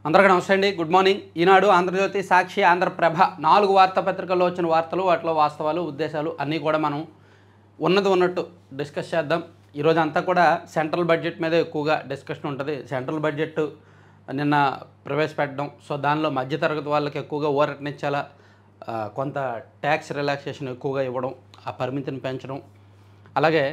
అందరికీ నమస్తే అండి. Good morning. ఈనాడు, ఆంధ్రజ్యోతి, సాక్షి, ఆంధ్రప్రభ 4 వార్తాపత్రికల్లో వచ్చిన వార్తలు, వాటిలో వాస్తవాలు, ఉద్దేశాలు అన్నీ కూడా మనం ఉన్నది ఉన్నట్టు డిస్కస్ చేద్దాం. ఈరోజు అంతా కూడా సెంట్రల్ బడ్జెట్ మీద ఎక్కువగా డిస్కషన్ ఉంటుంది. సెంట్రల్ బడ్జెట్ నిన్న ప్రవేశపెట్టడం, సో దానిలో మధ్యతరగతి వాళ్ళకి ఎక్కువగా ఊరటనిచ్చేలా కొంత ట్యాక్స్ రిలాక్సేషన్ ఎక్కువగా ఇవ్వడం, ఆ పరిమితిని పెంచడం, అలాగే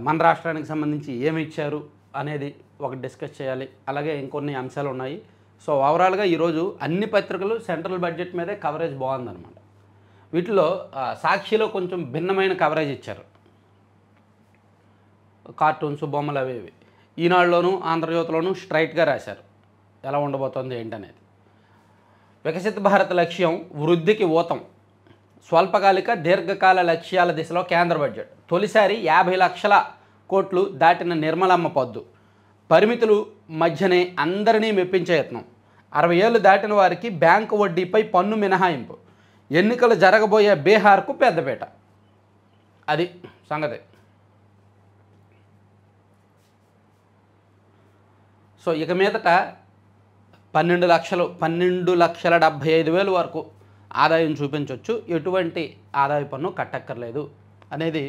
మన రాష్ట్రానికి సంబంధించి ఏమి ఇచ్చారు అనేది ఒక డిస్కస్ చేయాలి. అలాగే ఇంకొన్ని అంశాలు ఉన్నాయి. సో ఓవరాల్గా ఈరోజు అన్ని పత్రికలు సెంట్రల్ బడ్జెట్ మీదే కవరేజ్ బాగుందన్నమాట. వీటిలో సాక్షిలో కొంచెం భిన్నమైన కవరేజ్ ఇచ్చారు. కార్టూన్స్, బొమ్మలు అవి ఇవి. ఈనాడులోను, ఆంధ్రజ్యోతిలోను స్ట్రైట్గా రాశారు ఎలా ఉండబోతోంది ఏంటనేది. వికసిత భారత్ లక్ష్యం వృద్ధికి ఊతం, స్వల్పకాలిక దీర్ఘకాల లక్ష్యాల దిశలో కేంద్ర బడ్జెట్. తొలిసారి 50 లక్షల కోట్లు దాటిన నిర్మలమ్మ పద్దు. పరిమితులు మధ్యనే అందరినీ మెప్పించే యత్నం. 60 ఏళ్ళు దాటిన వారికి బ్యాంకు వడ్డీపై పన్ను మినహాయింపు. ఎన్నికలు జరగబోయే బీహార్కు పెద్దపీట. అది సంగతి. సో ఇక మీదట 12,75,000 వరకు ఆదాయం చూపించవచ్చు. ఎటువంటి ఆదాయ పన్ను కట్టక్కర్లేదు అనేది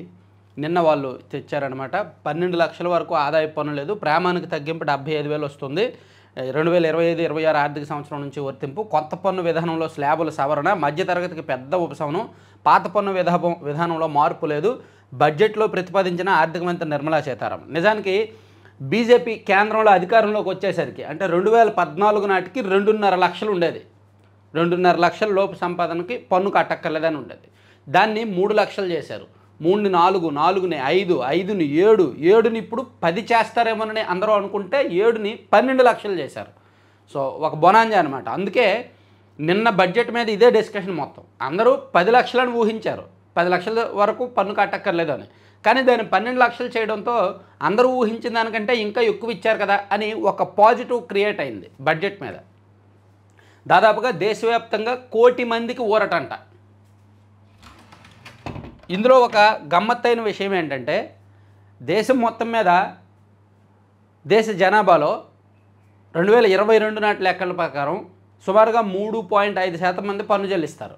నిన్న వాళ్ళు తెచ్చారనమాట. 12 లక్షల వరకు ఆదాయ పన్ను లేదు. ప్రామాణిక తగ్గింపు 75,000 వస్తుంది. 2025-26 ఆర్థిక సంవత్సరం నుంచి వర్తింపు. కొత్త పన్ను విధానంలో స్లాబుల సవరణ, మధ్యతరగతికి పెద్ద ఉపశమనం. పాత పన్ను విధానంలో మార్పు లేదు. బడ్జెట్లో ప్రతిపాదించిన ఆర్థిక మంత్రి నిర్మలా సీతారామన్. నిజానికి బీజేపీ కేంద్రంలో అధికారంలోకి వచ్చేసరికి అంటే 2014 నాటికి 2.5 లక్షలు ఉండేది. 2.5 లక్షల లోపు సంపాదనకి పన్ను కట్టక్కర్లేదని ఉండేది. దాన్ని 3 లక్షలు చేశారు. 3ని 4, 4ని 5, 5ని 7, 7ని ఇప్పుడు 10 చేస్తారేమోనని అందరూ అనుకుంటే 7ని 12 లక్షలు చేశారు. సో ఒక బొనాంజా అనమాట. అందుకే నిన్న బడ్జెట్ మీద ఇదే డిస్కషన్ మొత్తం. అందరూ 10 లక్షలను ఊహించారు, 10 లక్షల వరకు పన్ను కట్టక్కర్లేదు అని. కానీ దాన్ని 12 లక్షలు చేయడంతో అందరూ ఊహించిన దానికంటే ఇంకా ఎక్కువ ఇచ్చారు కదా అని ఒక పాజిటివ్ క్రియేట్ అయింది బడ్జెట్ మీద. దాదాపుగా దేశవ్యాప్తంగా 1 కోటి మందికి ఊరటంట. ఇందులో ఒక గమ్మత్తైన విషయం ఏంటంటే దేశం మొత్తం మీద దేశ జనాభాలో 2022 నాటి లెక్కల ప్రకారం సుమారుగా 3.5% మంది పన్ను చెల్లిస్తారు.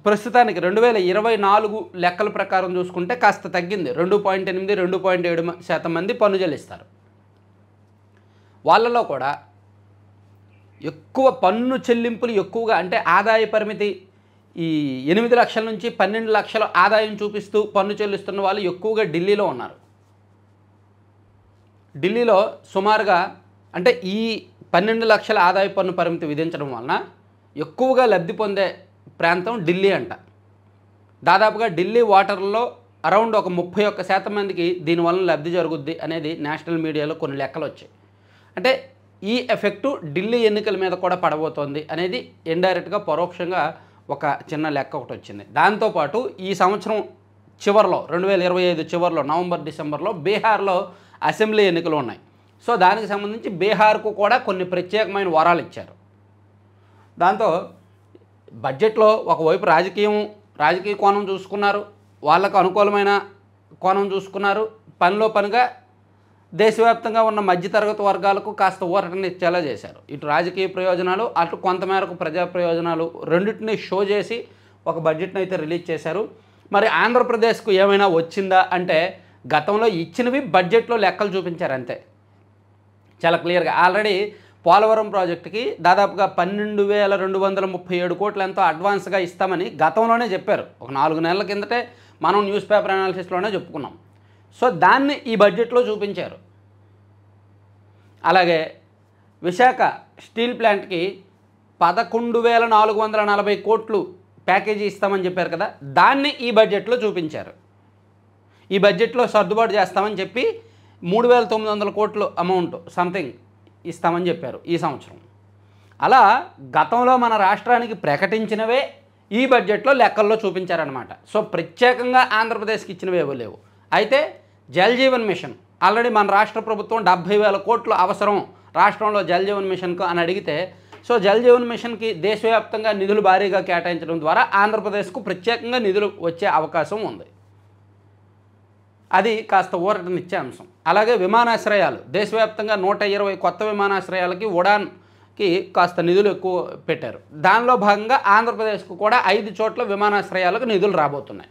ప్రస్తుతానికి 2024 లెక్కల ప్రకారం చూసుకుంటే కాస్త తగ్గింది. 2.8, 2.7% మంది పన్ను చెల్లిస్తారు. వాళ్ళలో కూడా ఎక్కువ పన్ను చెల్లింపులు ఎక్కువగా అంటే ఆదాయ పరిమితి ఈ 8 లక్షల నుంచి 12 లక్షల ఆదాయం చూపిస్తూ పన్ను చెల్లిస్తున్న వాళ్ళు ఎక్కువగా ఢిల్లీలో ఉన్నారు. ఢిల్లీలో సుమారుగా అంటే ఈ 12 లక్షల ఆదాయ పన్ను పరిమితి విధించడం వలన ఎక్కువగా లబ్ధి పొందే ప్రాంతం ఢిల్లీ అంట. దాదాపుగా ఢిల్లీ ఓటర్లలో అరౌండ్ ఒక 31% మందికి దీనివల్ల లబ్ధి జరుగుద్ది అనేది నేషనల్ మీడియాలో కొన్ని లెక్కలు వచ్చాయి. అంటే ఈ ఎఫెక్టు ఢిల్లీ ఎన్నికల మీద కూడా పడబోతోంది అనేది ఇండైరెక్ట్గా పరోక్షంగా ఒక చిన్న లెక్క ఒకటి వచ్చింది. దాంతోపాటు ఈ సంవత్సరం చివరిలో 2025 చివరిలో నవంబర్, డిసెంబర్లో బీహార్లో అసెంబ్లీ ఎన్నికలు ఉన్నాయి. సో దానికి సంబంధించి బీహార్కు కూడా కొన్ని ప్రత్యేకమైన వరాలు ఇచ్చారు. దాంతో బడ్జెట్లో ఒకవైపు రాజకీయ కోణం చూసుకున్నారు, వాళ్ళకు అనుకూలమైన కోణం చూసుకున్నారు. పనిలో పనిగా దేశవ్యాప్తంగా ఉన్న మధ్యతరగతి వర్గాలకు కాస్త ఊరటనిచ్చేలా చేశారు. ఇటు రాజకీయ ప్రయోజనాలు, అటు కొంతమేరకు ప్రజా ప్రయోజనాలు రెండింటినీ షో చేసి ఒక బడ్జెట్ని అయితే రిలీజ్ చేశారు. మరి ఆంధ్రప్రదేశ్కు ఏమైనా వచ్చిందా అంటే గతంలో ఇచ్చినవి బడ్జెట్లో లెక్కలు చూపించారు అంతే, చాలా క్లియర్గా. ఆల్రెడీ పోలవరం ప్రాజెక్టుకి దాదాపుగా 12,237 కోట్లు ఎంతో అడ్వాన్స్గా ఇస్తామని గతంలోనే చెప్పారు. ఒక 4 నెలల కిందటే మనం న్యూస్ పేపర్ అనాలిసిస్లోనే చెప్పుకున్నాం. సో దాన్ని ఈ బడ్జెట్లో చూపించారు. అలాగే విశాఖ స్టీల్ ప్లాంట్కి 11,440 కోట్లు ప్యాకేజీ ఇస్తామని చెప్పారు కదా, దాన్ని ఈ బడ్జెట్లో చూపించారు. ఈ బడ్జెట్లో సర్దుబాటు చేస్తామని చెప్పి 3,900 కోట్లు అమౌంట్ సంథింగ్ ఇస్తామని చెప్పారు ఈ సంవత్సరం. అలా గతంలో మన రాష్ట్రానికి ప్రకటించినవే ఈ బడ్జెట్లో లెక్కల్లో చూపించారనమాట. సో ప్రత్యేకంగా ఆంధ్రప్రదేశ్కి ఇచ్చినవి ఏవో లేవు. అయితే జల్ జీవన్ మిషన్ ఆల్రెడీ మన రాష్ట్ర ప్రభుత్వం 70,000 కోట్లు అవసరం రాష్ట్రంలో జల్ జీవన్ మిషన్కు అని అడిగితే, సో జల్ జీవన్ మిషన్కి దేశవ్యాప్తంగా నిధులు భారీగా కేటాయించడం ద్వారా ఆంధ్రప్రదేశ్కు ప్రత్యేకంగా నిధులు వచ్చే అవకాశం ఉంది. అది కాస్త ఊరటనిచ్చే అంశం. అలాగే విమానాశ్రయాలు దేశవ్యాప్తంగా 120 కొత్త విమానాశ్రయాలకి ఉడాన్కి కాస్త నిధులు ఎక్కువ పెట్టారు. దానిలో భాగంగా ఆంధ్రప్రదేశ్కు కూడా 5 చోట్ల విమానాశ్రయాలకు నిధులు రాబోతున్నాయి.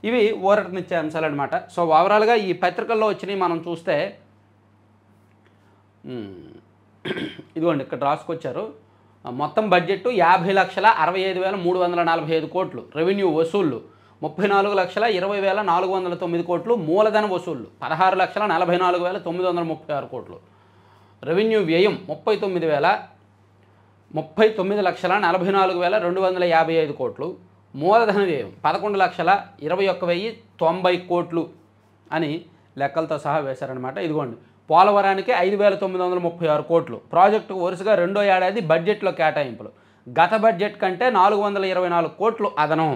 ఇవి ఊరటనిచ్చే అంశాలు అనమాట. సో ఓవరాల్గా ఈ పత్రికల్లో వచ్చినవి మనం చూస్తే ఇదిగోండి ఇక్కడ రాసుకొచ్చారు. మొత్తం బడ్జెట్ 50,65,345 కోట్లు, రెవెన్యూ వసూళ్లు 34,20,409 కోట్లు, మూలధన వసూళ్లు 16,44,936 కోట్లు, రెవెన్యూ వ్యయం 39,44,255 కోట్లు, మూలధన వ్యయం 11,21,090 కోట్లు అని లెక్కలతో సహా వేశారనమాట. ఇదిగోండి పోలవరానికి 5,936 కోట్లు, ప్రాజెక్టుకు వరుసగా రెండో ఏడాది బడ్జెట్లో కేటాయింపులు, గత బడ్జెట్ కంటే 424 కోట్లు అదనం.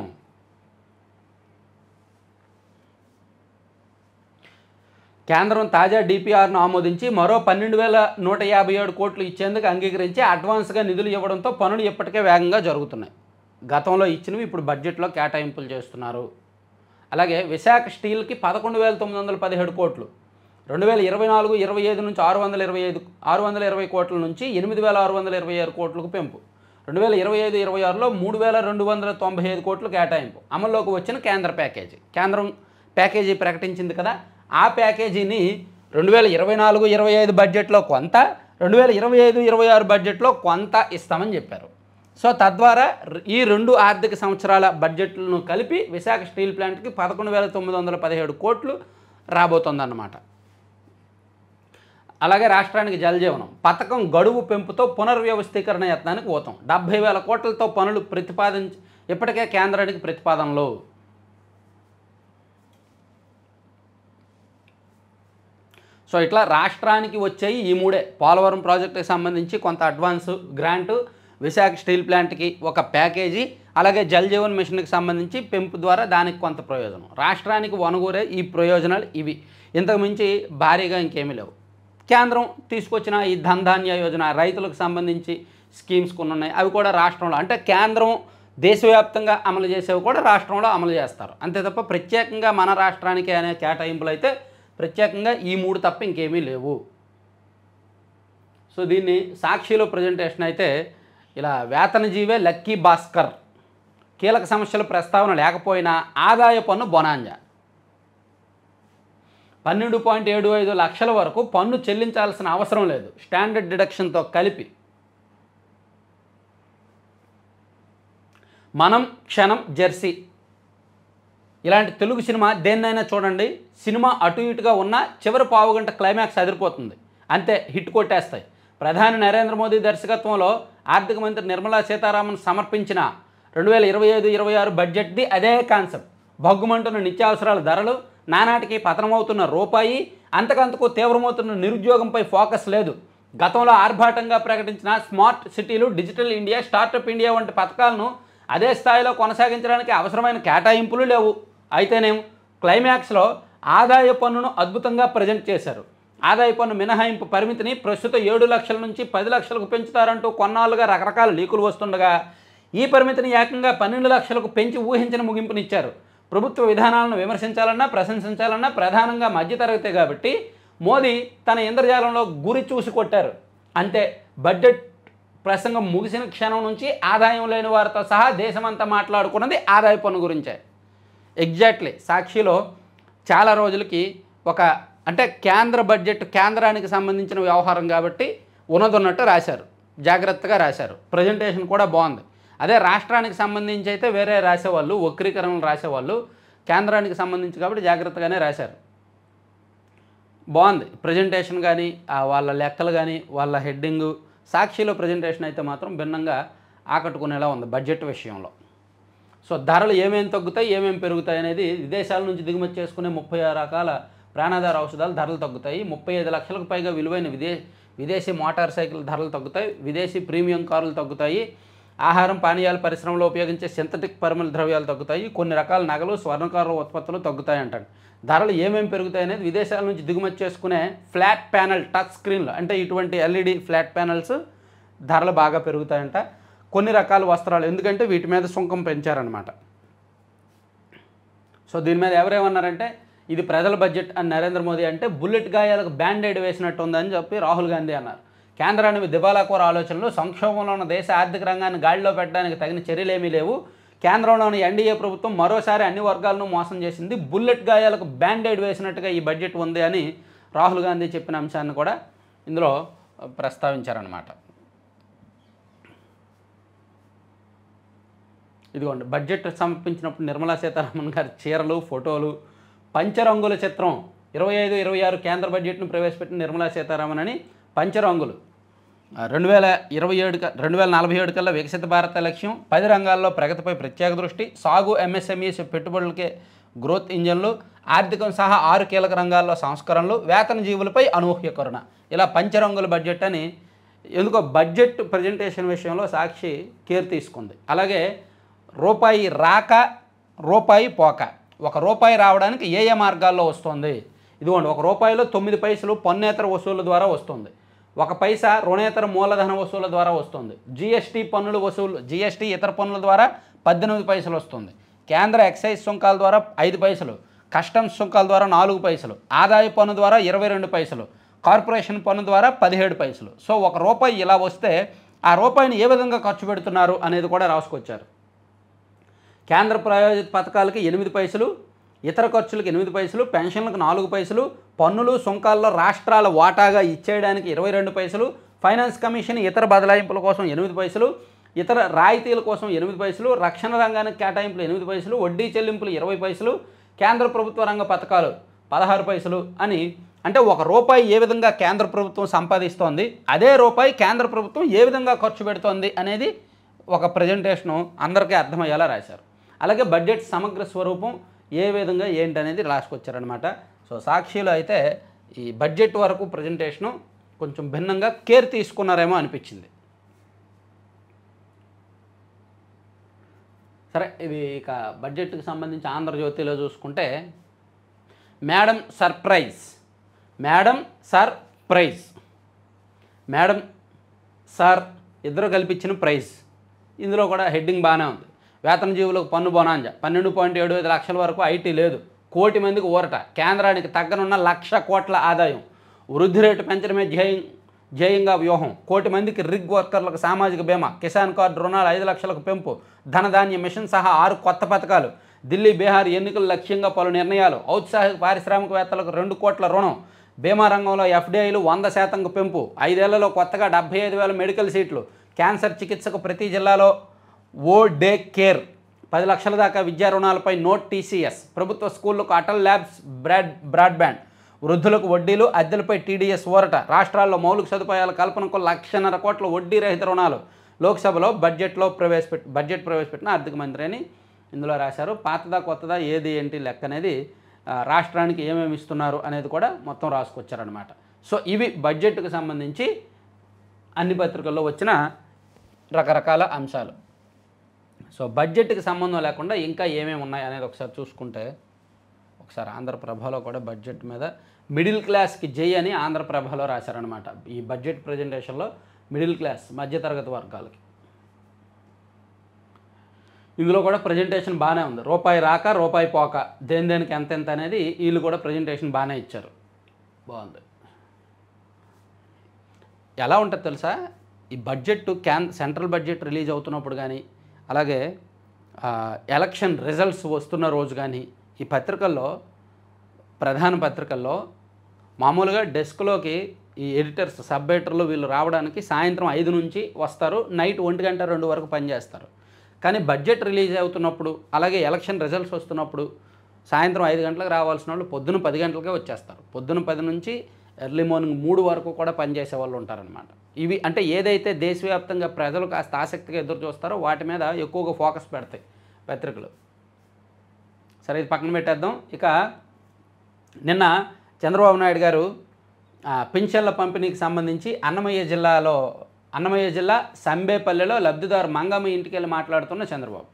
కేంద్రం తాజా డిపిఆర్ను ఆమోదించి మరో 12,157 కోట్లు ఇచ్చేందుకు అంగీకరించి అడ్వాన్స్గా నిధులు ఇవ్వడంతో పనులు ఇప్పటికే వేగంగా జరుగుతున్నాయి. గతంలో ఇచ్చినవి ఇప్పుడు బడ్జెట్లో కేటాయింపులు చేస్తున్నారు. అలాగే విశాఖ స్టీల్కి 11,917 కోట్లు, 2024-25 నుంచి 620 కోట్ల నుంచి 8,626 కోట్లకు పెంపు, 2025-26లో 3,295 కోట్లు కేటాయింపు. అమల్లోకి వచ్చిన కేంద్ర ప్యాకేజీ, కేంద్రం ప్యాకేజీ ప్రకటించింది కదా, ఆ ప్యాకేజీని 2024-25 బడ్జెట్లో కొంత, 2025-26 బడ్జెట్లో కొంత ఇస్తామని చెప్పారు. సో తద్వారా ఈ 2 ఆర్థిక సంవత్సరాల బడ్జెట్లను కలిపి విశాఖ స్టీల్ ప్లాంట్కి 11,917 కోట్లు రాబోతోందన్నమాట. అలాగే రాష్ట్రానికి జలజీవనం పథకం గడువు పెంపుతో పునర్వ్యవస్థీకరణ యత్నానికి ఊతం, 70,000 కోట్లతో పనులు ఇప్పటికే కేంద్రానికి ప్రతిపాదనలు. సో ఇట్లా రాష్ట్రానికి వచ్చాయి ఈ మూడే. పోలవరం ప్రాజెక్టుకి సంబంధించి కొంత అడ్వాన్సు గ్రాంటు, విశాఖ స్టీల్ ప్లాంట్కి ఒక ప్యాకేజీ, అలాగే జల్ జీవన్ మిషన్కి సంబంధించి పెంపు ద్వారా దానికి కొంత ప్రయోజనం. రాష్ట్రానికి వనగూరే ఈ ప్రయోజనాలు ఇవి, ఇంతకు మించి భారీగా ఇంకేమీ లేవు. కేంద్రం తీసుకొచ్చిన ఈ ధన్ధాన్య యోజన రైతులకు సంబంధించి స్కీమ్స్ కొన్ని ఉన్నాయి, అవి కూడా రాష్ట్రంలో, అంటే కేంద్రం దేశవ్యాప్తంగా అమలు చేసేవి కూడా రాష్ట్రంలో అమలు చేస్తారు అంతే తప్ప ప్రత్యేకంగా మన రాష్ట్రానికి అనే కేటాయింపులు అయితే ప్రత్యేకంగా ఈ 3 తప్ప ఇంకేమీ లేవు. సో దీన్ని సాక్షిలో ప్రజెంటేషన్ అయితే ఇలా వేతనజీవే లక్కీ భాస్కర్, కీలక సమస్యల ప్రస్తావన లేకపోయినా ఆదాయ పన్ను బొనాంజా, 12.75 లక్షల వరకు పన్ను చెల్లించాల్సిన అవసరం లేదు స్టాండర్డ్ డిడక్షన్తో కలిపి. మనం క్షణం జెర్సీ, ఇలాంటి తెలుగు సినిమా దేన్నైనా చూడండి, సినిమా అటు ఇటుగా ఉన్న చివరి పావుగంట క్లైమాక్స్ అదిరిపోతుంది, అంతే హిట్ కొట్టేస్తాయి. ప్రధాని నరేంద్ర మోదీ దర్శకత్వంలో ఆర్థిక మంత్రి నిర్మలా సీతారామన్ సమర్పించిన 2025-26 బడ్జెట్ది అదే కాన్సెప్ట్. భగ్గుమంటున్న నిత్యావసరాల ధరలు, నానాటికి పతనమవుతున్న రూపాయి, అంతకంతకు తీవ్రమవుతున్న నిరుద్యోగంపై ఫోకస్ లేదు. గతంలో ఆర్భాటంగా ప్రకటించిన స్మార్ట్ సిటీలు, డిజిటల్ ఇండియా, స్టార్టప్ ఇండియా వంటి పథకాలను అదే స్థాయిలో కొనసాగించడానికి అవసరమైన కేటాయింపులు లేవు. అయితేనేం క్లైమాక్స్లో ఆదాయ పన్నును అద్భుతంగా ప్రజెంట్ చేశారు. ఆదాయ పన్ను మినహాయింపు పరిమితిని ప్రస్తుతం 7 లక్షల నుంచి 10 లక్షలకు పెంచుతారంటూ కొన్నాళ్ళుగా రకరకాల లీకులు వస్తుండగా ఈ పరిమితిని ఏకంగా 12 లక్షలకు పెంచి ఊహించిన ముగింపునిచ్చారు. ప్రభుత్వ విధానాలను విమర్శించాలన్నా ప్రశంసించాలన్నా ప్రధానంగా మధ్యతరగతే కాబట్టి మోదీ తన ఇంద్రజాలంలో గురి చూసి కొట్టారు అంతే. బడ్జెట్ ప్రసంగం ముగిసిన క్షణం నుంచి ఆదాయం లేని వారితో సహా దేశమంతా మాట్లాడుకున్నది ఆదాయ పన్ను గురించే. ఎగ్జాక్ట్లీ సాక్షిలో చాలా రోజులకి ఒక అంటే కేంద్ర బడ్జెట్ కేంద్రానికి సంబంధించిన వ్యవహారం కాబట్టి ఉన్నదన్నట్టు రాశారు, జాగ్రత్తగా రాశారు, ప్రజెంటేషన్ కూడా బాగుంది. అదే రాష్ట్రానికి సంబంధించి అయితే వేరే రాసేవాళ్ళు, వక్రీకరణలు రాసేవాళ్ళు, కేంద్రానికి సంబంధించి కాబట్టి జాగ్రత్తగానే రాశారు. బాగుంది ప్రజెంటేషన్ కానీ వాళ్ళ లెక్కలు కానీ వాళ్ళ హెడ్డింగు. సాక్షిలో ప్రజెంటేషన్ అయితే మాత్రం భిన్నంగా ఆకట్టుకునేలా ఉంది బడ్జెట్ విషయంలో. సో ధరలు ఏమేమి తగ్గుతాయి, ఏమేమి పెరుగుతాయి అనేది, విదేశాల నుంచి దిగుమతి చేసుకునే 36 రకాల ప్రాణాధార ఔషధాలు ధరలు తగ్గుతాయి, 35 లక్షలకు పైగా విలువైన విదేశీ మోటార్ సైకిల్ ధరలు తగ్గుతాయి, విదేశీ ప్రీమియం కారులు తగ్గుతాయి, ఆహారం పానీయాల పరిశ్రమలో ఉపయోగించే సింథటిక్ పరిమళ ద్రవ్యాలు తగ్గుతాయి, కొన్ని రకాల నగలు స్వర్ణకారుల ఉత్పత్తులు తగ్గుతాయి అంటాడు. ధరలు ఏమేమి పెరుగుతాయి అనేది విదేశాల నుంచి దిగుమతి చేసుకునే ఫ్లాట్ ప్యానల్ టచ్ స్క్రీన్లు, అంటే ఇటువంటి ఎల్ఈడి ఫ్లాట్ ప్యానల్స్ ధరలు బాగా పెరుగుతాయంట. కొన్ని రకాల వస్త్రాలు, ఎందుకంటే వీటి మీద సుంకం పెంచారనమాట. సో దీని మీద ఎవరేమన్నారంటే ఇది ప్రజల బడ్జెట్ అని నరేంద్ర మోదీ అంటే బుల్లెట్ గాయాలకు బ్యాండేడ్ వేసినట్టు ఉందని చెప్పి రాహుల్ గాంధీ అన్నారు. కేంద్రానికి దివాలాకోర ఆలోచనలు, సంక్షోభంలో ఉన్న దేశ ఆర్థిక రంగాన్ని గాడిలో పెట్టడానికి తగిన చర్యలేమీ లేవు. కేంద్రంలోని ఎన్డీఏ ప్రభుత్వం మరోసారి అన్ని వర్గాలను మోసం చేసింది. బుల్లెట్ గాయాలకు బ్యాండేడ్ వేసినట్టుగా ఈ బడ్జెట్ ఉంది అని రాహుల్ గాంధీ చెప్పిన అంశాన్ని కూడా ఇందులో ప్రస్తావించారన్నమాట. ఇదిగోండి, బడ్జెట్ సమర్పించినప్పుడు నిర్మలా సీతారామన్ గారి చీరలు, ఫోటోలు, పంచరంగుల చిత్రం 25-26 కేంద్ర బడ్జెట్ను ప్రవేశపెట్టిన నిర్మలా సీతారామన్ అని పంచరంగులు 2047 కల్లా వికసిత భారత లక్ష్యం, 10 రంగాల్లో ప్రగతిపై ప్రత్యేక దృష్టి, సాగు, ఎంఎస్ఎంఈస్ పెట్టుబడులకే గ్రోత్ ఇంజన్లు, ఆర్థికం సహా 6 కీలక రంగాల్లో సంస్కరణలు, వేతన జీవులపై అనూహ్యకరణ, ఇలా పంచరంగుల బడ్జెట్ అని. ఎందుకో బడ్జెట్ ప్రజెంటేషన్ విషయంలో సాక్షి కేర్ తీసుకుంది. అలాగే రూపాయి రాక రూపాయి పోక, ₹1 రావడానికి ఏ ఏ మార్గాల్లో వస్తుంది? ఇదిగోండి, ₹1లో 9 పైసలు పన్నేతర వసూళ్ల ద్వారా వస్తుంది, 1 పైసా రుణేతర మూలధన వసూళ్ల ద్వారా వస్తుంది, జీఎస్టీ పన్నుల వసూలు, జీఎస్టీ ఇతర పన్నుల ద్వారా 18 పైసలు వస్తుంది, కేంద్ర ఎక్సైజ్ సుంకాల ద్వారా 5 పైసలు, కస్టమ్స్ సుంకాల ద్వారా 4 పైసలు, ఆదాయ పన్ను ద్వారా 22 పైసలు, కార్పొరేషన్ పన్ను ద్వారా 17 పైసలు. సో ₹1 ఇలా వస్తే ఆ రూపాయిని ఏ విధంగా ఖర్చు పెడుతున్నారు అనేది కూడా రాసుకొచ్చారు. కేంద్ర ప్రాయోజిత పథకాలకి 8 పైసలు, ఇతర ఖర్చులకు 8 పైసలు, పెన్షన్లకు 4 పైసలు, పన్నులు సుంకాల్లో రాష్ట్రాల వాటాగా ఇచ్చేయడానికి 22 పైసలు, ఫైనాన్స్ కమిషన్ ఇతర బదలాయింపుల కోసం 8 పైసలు, ఇతర రాయితీల కోసం 8 పైసలు, రక్షణ రంగానికి కేటాయింపులు 8 పైసలు, వడ్డీ చెల్లింపులు 20 పైసలు, కేంద్ర ప్రభుత్వ రంగ పథకాలు 16 పైసలు అని. అంటే ₹1 ఏ విధంగా కేంద్ర ప్రభుత్వం సంపాదిస్తోంది, అదే రూపాయి కేంద్ర ప్రభుత్వం ఏ విధంగా ఖర్చు పెడుతోంది అనేది ఒక ప్రజెంటేషను అందరికీ అర్థమయ్యేలా రాశారు. అలాగే బడ్జెట్ సమగ్ర స్వరూపం ఏ విధంగా ఏంటి అనేది రాసుకొచ్చారనమాట. సో సాక్షిలో అయితే ఈ బడ్జెట్ వరకు ప్రజెంటేషను కొంచెం భిన్నంగా కేర్ తీసుకున్నారేమో అనిపించింది. సరే, ఇది ఇక బడ్జెట్కి సంబంధించి ఆంధ్రజ్యోతిలో చూసుకుంటే మేడం సర్ప్రైజ్, మేడం సార్ ఇద్దరు కల్పించిన ప్రైజ్. ఇందులో కూడా హెడ్డింగ్ బాగానే ఉంది. వేతన జీవులకు పన్ను బొనాంజా, 12.75 లక్షల వరకు ఐటీ లేదు, 1 కోటి మందికి ఊరట, కేంద్రానికి తగ్గనున్న 1,00,000 కోట్ల ఆదాయం, వృద్ధి రేటు పెంచడమే ధ్యేయంగా వ్యూహం, 1 కోటి మందికి రిగ్ వర్కర్లకు సామాజిక బీమా, కిసాన్ కార్డు రుణాలు 5 లక్షలకు పెంపు, ధనధాన్య మిషన్ సహా 6 కొత్త పథకాలు, ఢిల్లీ బీహార్ ఎన్నికల లక్ష్యంగా పలు నిర్ణయాలు, ఔత్సాహిక పారిశ్రామికవేత్తలకు 2 కోట్ల రుణం, బీమా రంగంలో ఎఫ్డీఐలు 100% పెంపు, 5 ఏళ్లలో కొత్తగా 75,000 మెడికల్ సీట్లు, క్యాన్సర్ చికిత్సకు ప్రతి జిల్లాలో ఓ డే కేర్, 10 లక్షల దాకా విద్యా రుణాలపై నోట్ టీసీఎస్, ప్రభుత్వ స్కూళ్లకు అటల్ ల్యాబ్స్ బ్రాడ్బ్యాండ్, వృద్ధులకు వడ్డీలు అద్దెలపై టీడీఎస్ ఊరట, రాష్ట్రాల్లో మౌలిక సదుపాయాల కల్పనకు 1,50,000 కోట్ల వడ్డీ రహిత రుణాలు, లోక్సభలో బడ్జెట్ ప్రవేశపెట్టిన ఆర్థిక మంత్రి అని ఇందులో రాశారు. పాతదా కొత్తదా ఏది ఏంటి లెక్క అనేది, రాష్ట్రానికి ఏమేమి ఇస్తున్నారు అనేది కూడా మొత్తం రాసుకొచ్చారనమాట. సో ఇవి బడ్జెట్కి సంబంధించి అన్ని పత్రికల్లో వచ్చిన రకరకాల అంశాలు. సో బడ్జెట్కి సంబంధం లేకుండా ఇంకా ఏమేమి ఉన్నాయి అనేది ఒకసారి చూసుకుంటే, ఒకసారి ఆంధ్రప్రభలో కూడా బడ్జెట్ మీద మిడిల్ క్లాస్కి జై అని ఆంధ్రప్రభలో రాశారనమాట. ఈ బడ్జెట్ ప్రజెంటేషన్లో మిడిల్ క్లాస్ మధ్యతరగతి వర్గాలకి ఇందులో కూడా ప్రజెంటేషన్ బాగానే ఉంది. ₹1 రాక రూపాయి పోక, దేనికి ఎంత అనేది వీళ్ళు కూడా ప్రజెంటేషన్ బాగానే ఇచ్చారు, బాగుంది. ఎలా ఉంటుంది తెలుసా, ఈ బడ్జెట్ సెంట్రల్ బడ్జెట్ రిలీజ్ అవుతున్నప్పుడు కానీ, అలాగే ఎలక్షన్ రిజల్ట్స్ వస్తున్న రోజు కానీ, ఈ పత్రికల్లో ప్రధాన పత్రికల్లో మామూలుగా డెస్క్లోకి ఈ ఎడిటర్స్, సబ్ ఎడిటర్లు వీళ్ళు రావడానికి సాయంత్రం 5 నుంచి వస్తారు, నైట్ 1 గంట 2 వరకు పనిచేస్తారు. కానీ బడ్జెట్ రిలీజ్ అవుతున్నప్పుడు, అలాగే ఎలక్షన్ రిజల్ట్స్ వస్తున్నప్పుడు సాయంత్రం 5 గంటలకు రావాల్సిన వాళ్ళు పొద్దున 10 గంటలకే వచ్చేస్తారు. పొద్దున 10 నుంచి ఎర్లీ మార్నింగ్ 3 వరకు కూడా పనిచేసే వాళ్ళు ఉంటారనమాట. ఇవి అంటే ఏదైతే దేశవ్యాప్తంగా ప్రజలు కాస్త ఆసక్తిగా ఎదురు చూస్తారో వాటి మీద ఎక్కువగా ఫోకస్ పెడతాయి పత్రికలు. సరే, ఇది పక్కన పెట్టేద్దాం. ఇక నిన్న చంద్రబాబు నాయుడు గారు పింఛన్ల పంపిణీకి సంబంధించి అన్నమయ్య జిల్లా సంబేపల్లిలో లబ్ధిదారు మంగమ్మ ఇంటికి వెళ్ళి మాట్లాడుతున్న చంద్రబాబు.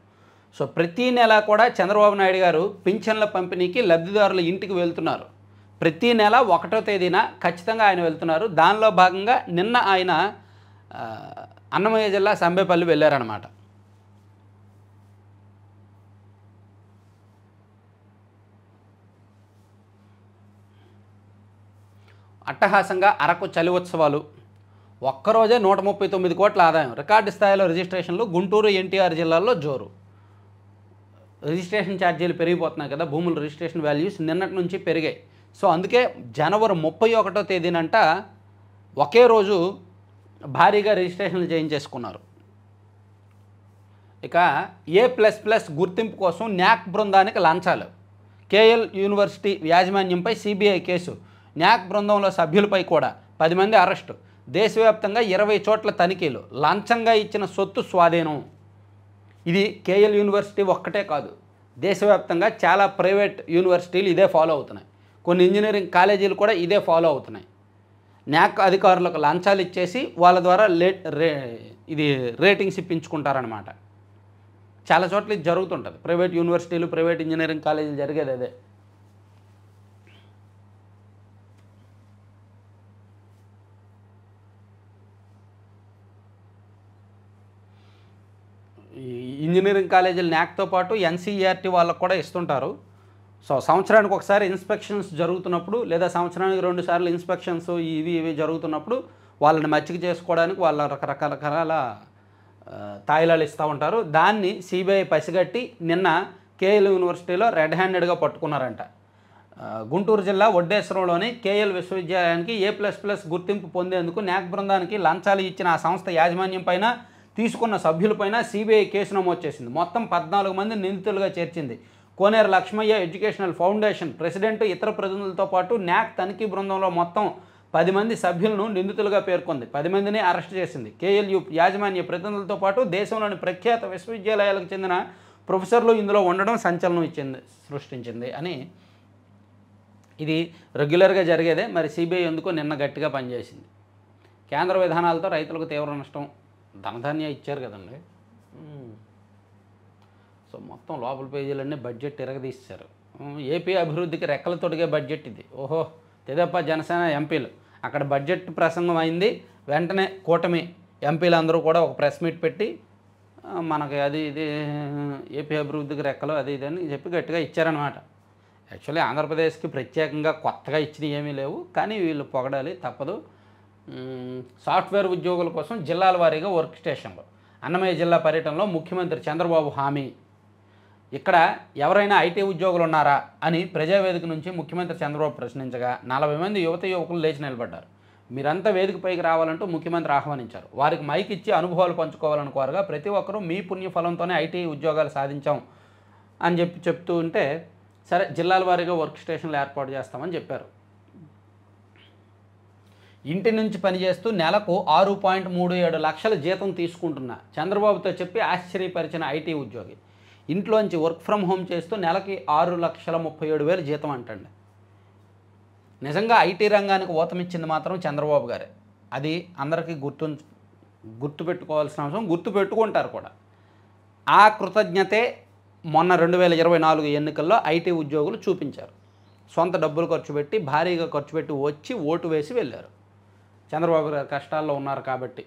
సో ప్రతీ నెల కూడా చంద్రబాబు నాయుడు గారు పింఛన్ల పంపిణీకి లబ్ధిదారుల ఇంటికి వెళ్తున్నారు. ప్రతీ నెల 1వ తేదీన ఖచ్చితంగా ఆయన వెళ్తున్నారు. దానిలో భాగంగా నిన్న ఆయన అన్నమయ్య జిల్లా సంబేపల్లి వెళ్ళారన్నమాట. అట్టహాసంగా అరకు చలి ఉత్సవాలు, ఒక్కరోజే 139 కోట్ల ఆదాయం, రికార్డు స్థాయిలో రిజిస్ట్రేషన్లు, గుంటూరు ఎన్టీఆర్ జిల్లాల్లో జోరు. రిజిస్ట్రేషన్ ఛార్జీలు పెరిగిపోతున్నాయి కదా, భూముల రిజిస్ట్రేషన్ వాల్యూస్ నిన్నటి నుంచి పెరిగాయి. సో అందుకే జనవరి 31వ తేదీనంట ఒకే రోజు భారీగా రిజిస్ట్రేషన్లు చేయించేసుకున్నారు. ఇక A++ గుర్తింపు కోసం న్యాక్ బృందానికి లంచాలు, కేఎల్ యూనివర్సిటీ యాజమాన్యంపై సిబిఐ కేసు, న్యాక్ బృందంలో సభ్యులపై కూడా 10 మంది అరెస్టు, దేశవ్యాప్తంగా 20 చోట్ల తనిఖీలు, లంచంగా ఇచ్చిన సొత్తు స్వాధీనం. ఇది కేఎల్ యూనివర్సిటీ ఒక్కటే కాదు, దేశవ్యాప్తంగా చాలా ప్రైవేట్ యూనివర్సిటీలు ఇదే ఫాలో అవుతున్నాయి, కొన్ని ఇంజనీరింగ్ కాలేజీలు కూడా ఇదే ఫాలో అవుతున్నాయి. న్యాక్ అధికారులకు లంచాలు ఇచ్చేసి వాళ్ళ ద్వారా ఇది రేటింగ్స్ ఇప్పించుకుంటారనమాట. చాలా చోట్ల ఇది జరుగుతుంటుంది, ప్రైవేట్ యూనివర్సిటీలు, ప్రైవేట్ ఇంజనీరింగ్ కాలేజీలు జరిగేది అదే. ఈ ఇంజనీరింగ్ కాలేజీలు న్యాక్తో పాటు ఎన్సీఈఆర్టీ వాళ్ళకు కూడా ఇస్తుంటారు. సో సంవత్సరానికి ఒకసారి ఇన్స్పెక్షన్స్ జరుగుతున్నప్పుడు, లేదా సంవత్సరానికి 2 సార్లు ఇన్స్పెక్షన్స్ ఇవి జరుగుతున్నప్పుడు వాళ్ళని మచ్చిక చేసుకోవడానికి వాళ్ళ రకరకాల తాయిలాలు ఇస్తూ ఉంటారు. దాన్ని సిబిఐ పసిగట్టి నిన్న కేఎల్ యూనివర్సిటీలో రెడ్ హ్యాండెడ్గా పట్టుకున్నారంట. గుంటూరు జిల్లా వడ్డేశ్వరంలోని కేఎల్ విశ్వవిద్యాలయానికి A++ గుర్తింపు పొందేందుకు న్యాక్ బృందానికి లంచాలు ఇచ్చిన ఆ సంస్థ యాజమాన్యం పైన, తీసుకున్న సభ్యులపైన సిబిఐ కేసు నమోదు చేసింది. మొత్తం 14 మంది నిందితులుగా చేర్చింది. కోనేరు లక్ష్మయ్య ఎడ్యుకేషనల్ ఫౌండేషన్ ప్రెసిడెంట్, ఇతర ప్రతినిధులతో పాటు న్యాక్ తనిఖీ బృందంలో మొత్తం 10 మంది సభ్యులను నిందితులుగా పేర్కొంది. 10 మందిని అరెస్ట్ చేసింది. కేఎల్యు యాజమాన్య ప్రతినిధులతో పాటు దేశంలోని ప్రఖ్యాత విశ్వవిద్యాలయాలకు చెందిన ప్రొఫెసర్లు ఇందులో ఉండడం సంచలనం సృష్టించింది అని. ఇది రెగ్యులర్గా జరిగేదే, మరి సిబిఐ ఎందుకో నిన్న గట్టిగా పనిచేసింది. కేంద్ర విధానాలతో రైతులకు తీవ్ర నష్టం, ధనధాన్యం ఇచ్చారు కదండి. సో మొత్తం లోపల పేజీలన్నీ బడ్జెట్ తిరగదీశారు. ఏపీ అభివృద్ధికి రెక్కలు తొడిగే బడ్జెట్ ఇది. ఓహో, తెదేపా జనసేన ఎంపీలు అక్కడ బడ్జెట్ ప్రసంగం అయింది, వెంటనే కూటమి ఎంపీలు అందరూ కూడా ఒక ప్రెస్ మీట్ పెట్టి మనకి అది ఇది ఏపీ అభివృద్ధికి రెక్కలు అది ఇది అని చెప్పి గట్టిగా ఇచ్చారనమాట. యాక్చువల్లీ ఆంధ్రప్రదేశ్కి ప్రత్యేకంగా కొత్తగా ఇచ్చినవి ఏమీ లేవు, కానీ వీళ్ళు పొగడాలి తప్పదు. సాఫ్ట్వేర్ ఉద్యోగుల కోసం జిల్లాల వారీగా వర్క్ స్టేషన్లు, అన్నమయ్య జిల్లా పర్యటనలో ముఖ్యమంత్రి చంద్రబాబు హామీ. ఇక్కడ ఎవరైనా ఐటీ ఉద్యోగులు ఉన్నారా అని ప్రజావేదిక నుంచి ముఖ్యమంత్రి చంద్రబాబు ప్రశ్నించగా 40 మంది యువకులు లేచి నిలబడ్డారు. మీరంతా వేదికపైకి రావాలంటూ ముఖ్యమంత్రి ఆహ్వానించారు. వారికి మైక్ ఇచ్చి అనుభవాలు పంచుకోవాలని కోరగా, ప్రతి ఒక్కరూ మీ పుణ్యఫలంతోనే ఐటీ ఉద్యోగాలు సాధించాం అని చెప్తూ ఉంటే, సరే జిల్లాల వారీగా వర్క్ స్టేషన్లు ఏర్పాటు చేస్తామని చెప్పారు. ఇంటి నుంచి పనిచేస్తూ నెలకు 6.37 లక్షల జీతం తీసుకుంటున్నా చంద్రబాబుతో చెప్పి ఆశ్చర్యపరిచిన ఐటీ ఉద్యోగి ఇంట్లోంచి వర్క్ ఫ్రమ్ హోమ్ చేస్తూ నెలకి 6,37,000 జీతం అంటండి. నిజంగా ఐటీ రంగానికి ఊతమిచ్చింది మాత్రం చంద్రబాబు గారే. అది అందరికీ గుర్తుపెట్టుకోవాల్సిన అవసరం, గుర్తుపెట్టుకుంటారు కూడా. ఆ కృతజ్ఞతే మొన్న 2024 ఎన్నికల్లో ఐటీ ఉద్యోగులు చూపించారు. సొంత డబ్బులు ఖర్చు పెట్టి, భారీగా ఖర్చు పెట్టి వచ్చి ఓటు వేసి వెళ్ళారు. చంద్రబాబు గారు కష్టాల్లో ఉన్నారు కాబట్టి.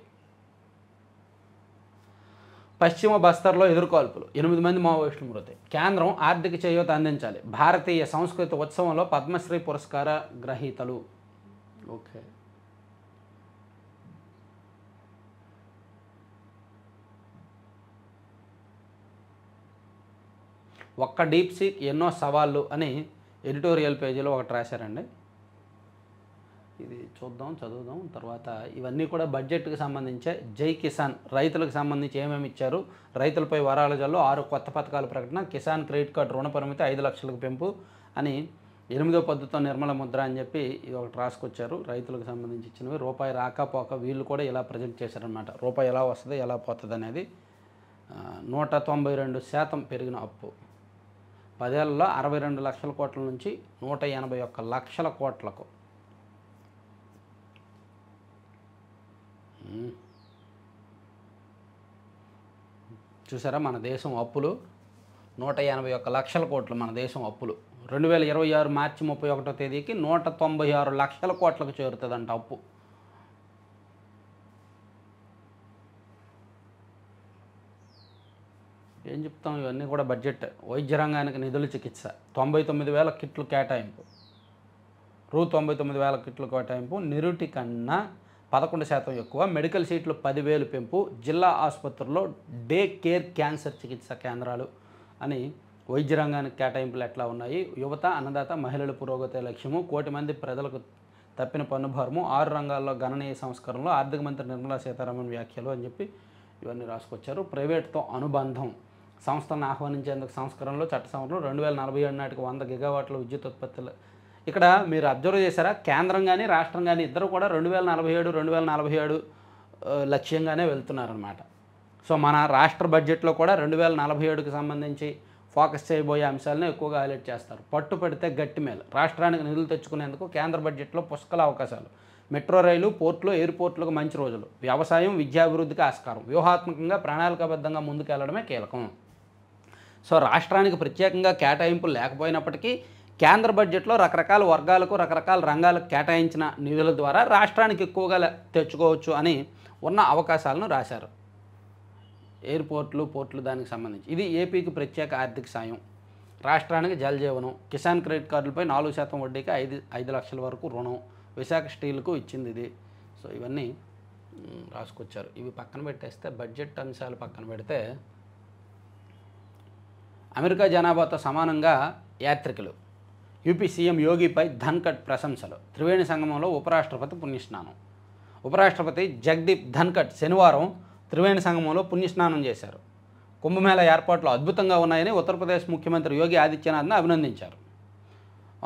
పశ్చిమ బస్తర్లో ఎదురుకాల్పులు, 8 మంది మావోయిస్టులు మృతి. కేంద్రం ఆర్థిక చేయూత అందించాలి. భారతీయ సంస్కృతి ఉత్సవంలో పద్మశ్రీ పురస్కార గ్రహీతలు. ఓకే, ఒక్క డీప్ సీక్ ఎన్నో సవాళ్ళు అని ఎడిటోరియల్ పేజీలో ఒకటి రాశారండి. ఇది చూద్దాం, చదువుదాం తర్వాత. ఇవన్నీ కూడా బడ్జెట్కి సంబంధించే. జై కిసాన్, రైతులకు సంబంధించి ఏమేమి ఇచ్చారు, రైతులపై వరాల జల్లు, 6 కొత్త పథకాల ప్రకటన, కిసాన్ క్రెడిట్ కార్డు రుణ పరిమితి 5 లక్షలకు పెంపు అని 8వ పద్ధతితో నిర్మల ముద్ర అని చెప్పి ఇది ఒకటి రాసుకొచ్చారు. రైతులకు సంబంధించి ఇచ్చినవి. రూపాయి రాకపోక వీళ్ళు కూడా ఇలా ప్రజెంట్ చేశారనమాట. రూపాయి ఎలా వస్తుంది, ఎలా పోతుంది అనేది. 192% పెరిగిన అప్పు, 10 ఏళ్లలో 62 లక్షల కోట్ల నుంచి 181 లక్షల కోట్లకు. చూసారా మన దేశం అప్పులు, 181 లక్షల కోట్లు మన దేశం అప్పులు. 2026 మార్చి 31వ తేదీకి 196 లక్షల కోట్లకు చేరుతుందంట అప్పు. ఏం చెప్తాం, ఇవన్నీ కూడా బడ్జెట్. వైద్య రంగానికి నిధుల చికిత్స, 99,000 కిట్లు కేటాయింపు. రూ. 99,000 కిట్లు కేటాయింపు, నిరుటి కన్నా 11% ఎక్కువ, మెడికల్ సీట్లు 10,000 పెంపు, జిల్లా ఆసుపత్రుల్లో డే కేర్ క్యాన్సర్ చికిత్స కేంద్రాలు అని వైద్య రంగానికి కేటాయింపులు ఎట్లా ఉన్నాయి, యువత అన్నదాత మహిళల పురోగతి లక్ష్యము, 1 కోటి మంది ప్రజలకు తప్పిన పన్ను భారము, 6 రంగాల్లో గణనీయ సంస్కరణలు, ఆర్థిక మంత్రి నిర్మలా సీతారామన్ వ్యాఖ్యలు అని చెప్పి ఇవన్నీ రాసుకొచ్చారు. ప్రైవేట్తో అనుబంధం, సంస్థలను ఆహ్వానించేందుకు సంస్కరణలు, చట్ట సవరణలు, 2047 నాటికి 100 గిగావాట్ల విద్యుత్ ఉత్పత్తులు. ఇక్కడ మీరు అబ్జర్వ్ చేశారా, కేంద్రం కానీ రాష్ట్రం కానీ ఇద్దరు కూడా 2047 లక్ష్యంగానే వెళ్తున్నారనమాట. సో మన రాష్ట్ర బడ్జెట్లో కూడా 2047కి సంబంధించి ఫోకస్ చేయబోయే అంశాలను ఎక్కువగా హైలైట్ చేస్తారు. పట్టు పెడితే గట్టి మేలు, రాష్ట్రానికి నిధులు తెచ్చుకునేందుకు కేంద్ర బడ్జెట్లో పుష్కల అవకాశాలు, మెట్రో రైలు, పోర్టులు, ఎయిర్పోర్టులకు మంచి రోజులు, వ్యవసాయం, విద్యాభివృద్ధికి ఆస్కారం, వ్యూహాత్మకంగా ప్రణాళికాబద్ధంగా ముందుకెళ్లడమే కీలకం. సో రాష్ట్రానికి ప్రత్యేకంగా కేటాయింపులు లేకపోయినప్పటికీ కేంద్ర బడ్జెట్లో రకరకాల వర్గాలకు రకరకాల రంగాలకు కేటాయించిన నిధుల ద్వారా రాష్ట్రానికి ఎక్కువగా తెచ్చుకోవచ్చు అని ఉన్న అవకాశాలను రాశారు. ఎయిర్పోర్ట్లు, పోర్టులు దానికి సంబంధించి ఇది ఏపీకి ప్రత్యేక ఆర్థిక సాయం, రాష్ట్రానికి జలజీవనం, కిసాన్ క్రెడిట్ కార్డులపై 4% వడ్డీకి 5 లక్షల వరకు రుణం, విశాఖ స్టీల్కు ఇచ్చింది ఇది. సో ఇవన్నీ రాసుకొచ్చారు. ఇవి పక్కన పెట్టేస్తే బడ్జెట్ అంశాలు పక్కన పెడితే అమెరికా జనాభాతో సమానంగా యాత్రికులు, యూపీ సీఎం యోగిపై ధన్కడ్ ప్రశంసలు, త్రివేణి సంగమంలో ఉపరాష్ట్రపతి పుణ్యస్నానం. ఉపరాష్ట్రపతి జగదీప్ ధన్కడ్ శనివారం త్రివేణి సంగమంలో పుణ్యస్నానం చేశారు. కుంభమేళా ఏర్పాట్లు అద్భుతంగా ఉన్నాయని ఉత్తరప్రదేశ్ ముఖ్యమంత్రి యోగి ఆదిత్యనాథ్ను అభినందించారు.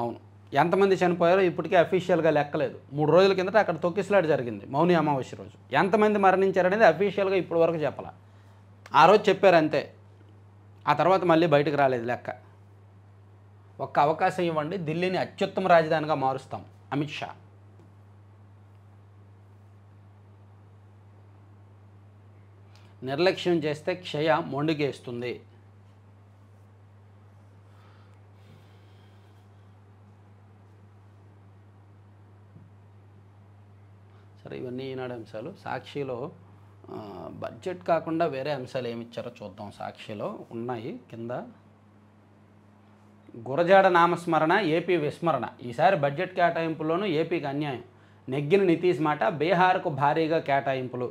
అవును, ఎంతమంది చనిపోయారో ఇప్పటికే అఫీషియల్గా లెక్కలేదు. 3 రోజుల కిందట అక్కడ తొక్కిసలాట జరిగింది మౌని అమావాస్య రోజు. ఎంతమంది మరణించారనేది అఫీషియల్గా ఇప్పటి వరకు చెప్పాల. ఆ రోజు చెప్పారు అంతే, ఆ తర్వాత మళ్ళీ బయటకు రాలేదు లెక్క. ఒక్క అవకాశం ఇవ్వండి, ఢిల్లీని అత్యుత్తమ రాజధానిగా మారుస్తాం అమిత్ షా. నిర్లక్ష్యం చేస్తే క్షయ మొండిగేస్తుంది. సరే, ఇవన్నీ ఈనాడు అంశాలు. సాక్షిలో బడ్జెట్ కాకుండా వేరే అంశాలు ఏమి ఇచ్చారో చూద్దాం. సాక్షిలో ఉన్నాయి కింద. గురజాడ నామస్మరణ, ఏపీ విస్మరణ, ఈసారి బడ్జెట్ కేటాయింపుల్లోనూ ఏపీకి అన్యాయం, నెగ్గిన నితీష్ మాట, బీహార్కు భారీగా కేటాయింపులు.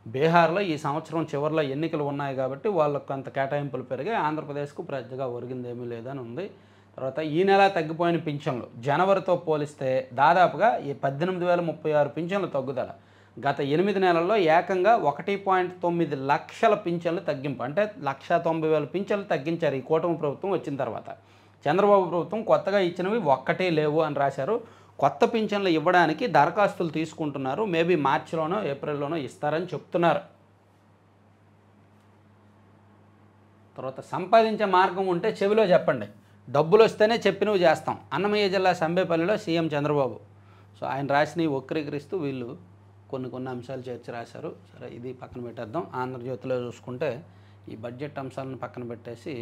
బీహార్లో ఈ సంవత్సరం చివరిలో ఎన్నికలు ఉన్నాయి కాబట్టి వాళ్ళకు కొంత కేటాయింపులు పెరిగాయి, ఆంధ్రప్రదేశ్కు పెద్దగా ఒరిగిందేమీ లేదని ఉంది. తర్వాత ఈ నెల తగ్గిపోయిన పింఛన్లు జనవరితో పోలిస్తే దాదాపుగా ఈ 18,036 పింఛన్లు తగ్గుదల. గత 8 నెలల్లో ఏకంగా 1.9 లక్షల పింఛన్లు తగ్గింపు, అంటే 190,000 పింఛన్లు తగ్గించారు ఈ కూటమి ప్రభుత్వం వచ్చిన తర్వాత. చంద్రబాబు ప్రభుత్వం కొత్తగా ఇచ్చినవి ఒక్కటే లేవు అని రాశారు. కొత్త పింఛన్లు ఇవ్వడానికి దరఖాస్తులు తీసుకుంటున్నారు, మేబీ మార్చిలోనో ఏప్రిల్లోనో ఇస్తారని చెప్తున్నారు. తర్వాత సంపాదించే మార్గం ఉంటే చెవిలో చెప్పండి, డబ్బులు వస్తేనే చెప్పినవి చేస్తాం. అన్నమయ్య జిల్లా సంబేపల్లిలో సీఎం చంద్రబాబు. సో ఆయన రాసినవి వక్రీకరిస్తూ వీళ్ళు కొన్ని అంశాలు చేర్చి రాశారు. సరే, ఇది పక్కన పెట్టేద్దాం. ఆంధ్రజ్యోతిలో చూసుకుంటే ఈ బడ్జెట్ అంశాలను పక్కన పెట్టేసి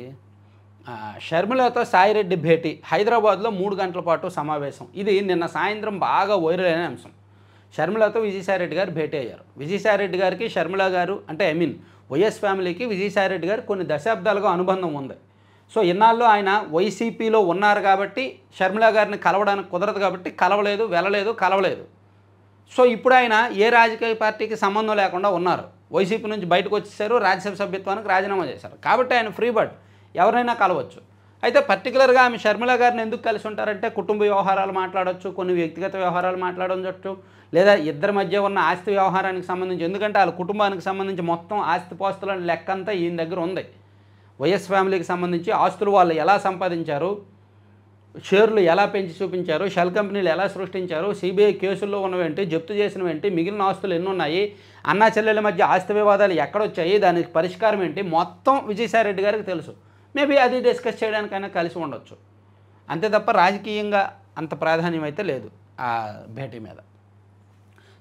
షర్మిలతో సాయిరెడ్డి భేటీ, హైదరాబాద్లో 3 గంటల పాటు సమావేశం. ఇది నిన్న సాయంత్రం బాగా వైరల్ అయిన అంశం. షర్మిలతో విజయసాయిరెడ్డి గారు భేటీ అయ్యారు. విజయసాయిరెడ్డి గారికి షర్మిల గారు అంటే వైఎస్ ఫ్యామిలీకి విజయసాయిరెడ్డి గారు కొన్ని దశాబ్దాలుగా అనుబంధం ఉంది. సో ఇన్నాళ్ళు ఆయన వైసీపీలో ఉన్నారు కాబట్టి షర్మిల గారిని కలవడానికి కుదరదు కాబట్టి కలవలేదు. సో ఇప్పుడు ఆయన ఏ రాజకీయ పార్టీకి సంబంధం లేకుండా ఉన్నారు. వైసీపీ నుంచి బయటకు వచ్చేసారు, రాజ్యసభ సభ్యత్వానికి రాజీనామా చేశారు. కాబట్టి ఆయన ఫ్రీ బర్డ్, ఎవరైనా కలవచ్చు. అయితే పర్టికులర్గా ఆమె షర్మిల గారిని ఎందుకు కలిసి ఉంటారంటే కుటుంబ వ్యవహారాలు మాట్లాడవచ్చు, కొన్ని వ్యక్తిగత వ్యవహారాలు మాట్లాడవచ్చు, లేదా ఇద్దరి మధ్య ఉన్న ఆస్తి వ్యవహారానికి సంబంధించి. ఎందుకంటే వాళ్ళ కుటుంబానికి సంబంధించి మొత్తం ఆస్తిపాస్తుల లెక్కంతా ఈయన దగ్గర ఉంది. వైఎస్ ఫ్యామిలీకి సంబంధించి ఆస్తులు వాళ్ళు ఎలా సంపాదించారు, షేర్లు ఎలా పెంచి చూపించారు, షెల్ కంపెనీలు ఎలా సృష్టించారు, సిబిఐ కేసుల్లో ఉన్నవేంటి, జప్తు చేసినవేంటి, మిగిలిన ఆస్తులు ఎన్ని ఉన్నాయి, అన్నా చెల్లెల మధ్య ఆస్తి వివాదాలు ఎక్కడొచ్చాయి, దానికి పరిష్కారం ఏంటి, మొత్తం విజయసాయిరెడ్డి గారికి తెలుసు. మేబీ అది డిస్కస్ చేయడానికైనా కలిసి ఉండొచ్చు, అంతే తప్ప రాజకీయంగా అంత ప్రాధాన్యం అయితే లేదు ఆ భేటీ మీద.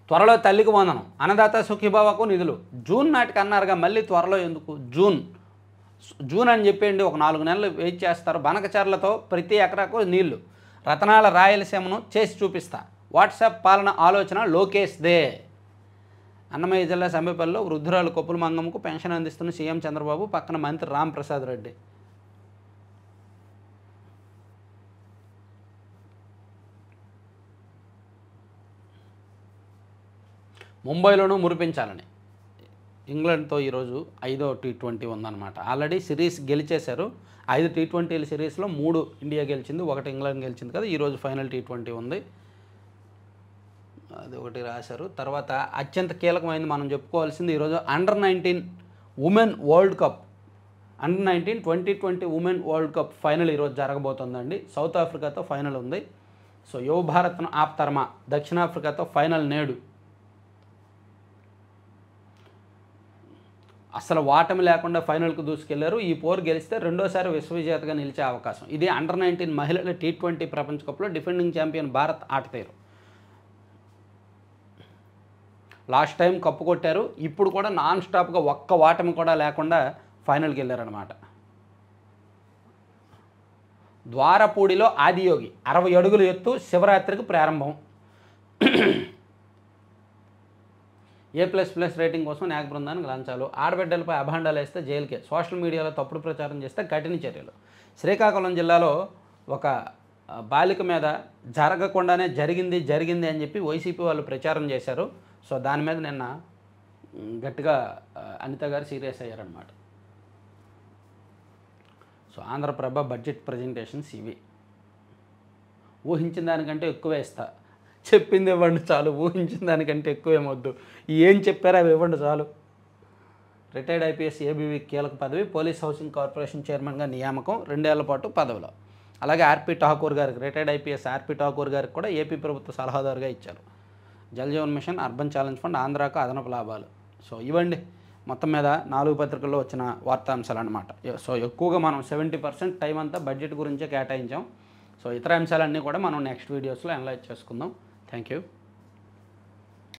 త్వరలో తల్లికి వందనం, అన్నదాత సుఖీభావకు నిధులు జూన్ నాటికి అన్నారుగా, మళ్ళీ త్వరలో ఎందుకు? జూన్ అని చెప్పేయండి, ఒక 4 నెలలు వెయిట్ చేస్తారు. బనకచర్లతో ప్రతి ఎకరాకు నీళ్లు, రతనాల రాయలసీమను చేసి చూపిస్తా, వాట్సాప్ పాలన ఆలోచన లోకేష్దే. అన్నమయ్య జిల్లా సంబేపల్లిలో వృద్ధురాలు కొప్పుల మంగమ్మకు పెన్షన్ అందిస్తున్న సీఎం చంద్రబాబు, పక్కన మంత్రి రాంప్రసాద్ రెడ్డి. ముంబైలోనూ మురిపించాలని ఇంగ్లాండ్తో ఈరోజు 5వ టీ20 ఉందన్నమాట. Already series గెలిచేశారు. 5 టీ20ల సిరీస్లో 3 ఇండియా గెలిచింది, 1 ఇంగ్లాండ్ గెలిచింది కదా. ఈరోజు ఫైనల్ టీ20 ఉంది, అది ఒకటి రాశారు. తర్వాత అత్యంత కీలకమైనది మనం చెప్పుకోవాల్సింది ఈరోజు under-19 women world cup, under-19 2020 women world cup final ఈరోజు జరగబోతుందండి. సౌత్ ఆఫ్రికాతో ఫైనల్ ఉంది. సో యువ భారత్ను ఆప్తర్మా దక్షిణాఫ్రికాతో ఫైనల్ నేడు. అసలు వాటమి లేకుండా ఫైనల్కు దూసుకెళ్లారు. ఈ పోరు గెలిస్తే రెండోసారి విశ్వవిజేతగా నిలిచే అవకాశం. ఇది అండర్-19 మహిళల టీ20 ప్రపంచ కప్లో డిఫెండింగ్ ఛాంపియన్ భారత్ ఆటతీరు. లాస్ట్ టైం కప్పు కొట్టారు, ఇప్పుడు కూడా నాన్ స్టాప్గా ఒక్క వాటమి కూడా లేకుండా ఫైనల్కి వెళ్ళారనమాట. ద్వారపూడిలో ఆదియోగి 60 అడుగుల ఎత్తు శివరాత్రికి ప్రారంభం. A++ రేటింగ్ కోసం న్యాయ బృందానికి లంచాలు. ఆడబిడ్డలపై అభాండాలు వేస్తే జైలుకే. సోషల్ మీడియాలో తప్పుడు ప్రచారం చేస్తే కఠిన చర్యలు. శ్రీకాకుళం జిల్లాలో ఒక బాలిక మీద జరగకుండానే జరిగింది అని చెప్పి వైసీపీ వాళ్ళు ప్రచారం చేశారు. సో దాని మీద నిన్న గట్టిగా అనిత గారు సీరియస్ అయ్యారనమాట. సో ఆంధ్రప్రభ బడ్జెట్ ప్రజెంటేషన్స్ ఇవి. ఊహించిన దానికంటే ఎక్కువే ఇస్తా, చెప్పింది ఇవ్వండి చాలు, ఊహించిన దానికంటే ఎక్కువేమొద్దు, ఏం చెప్పారో అవి ఇవ్వండి చాలు. రిటైర్డ్ ఐపీఎస్ ఏబీవీ కీలక పదవి, పోలీస్ హౌసింగ్ కార్పొరేషన్ చైర్మన్గా నియామకం, 2 ఏళ్ల పాటు పదవిలో. అలాగే ఆర్పీ ఠాకూర్ గారికి, రిటైర్డ్ ఐపీఎస్ ఆర్పీ ఠాకూర్ గారికి కూడా ఏపీ ప్రభుత్వ సలహాదారుగా ఇచ్చారు. Jal Jeevan mission, urban challenge fund, ఆంధ్రాకు అదనపు లాభాలు. సో ఇవ్వండి మొత్తం మీద 4 పత్రికల్లో వచ్చిన వార్తాంశాలు అనమాట. సో ఎక్కువగా మనం 70% టైం అంతా బడ్జెట్ గురించే కేటాయించాం. సో ఇతర అంశాలన్నీ కూడా మనం నెక్స్ట్ వీడియోస్లో అనలైజ్ చేసుకుందాం. Thank you.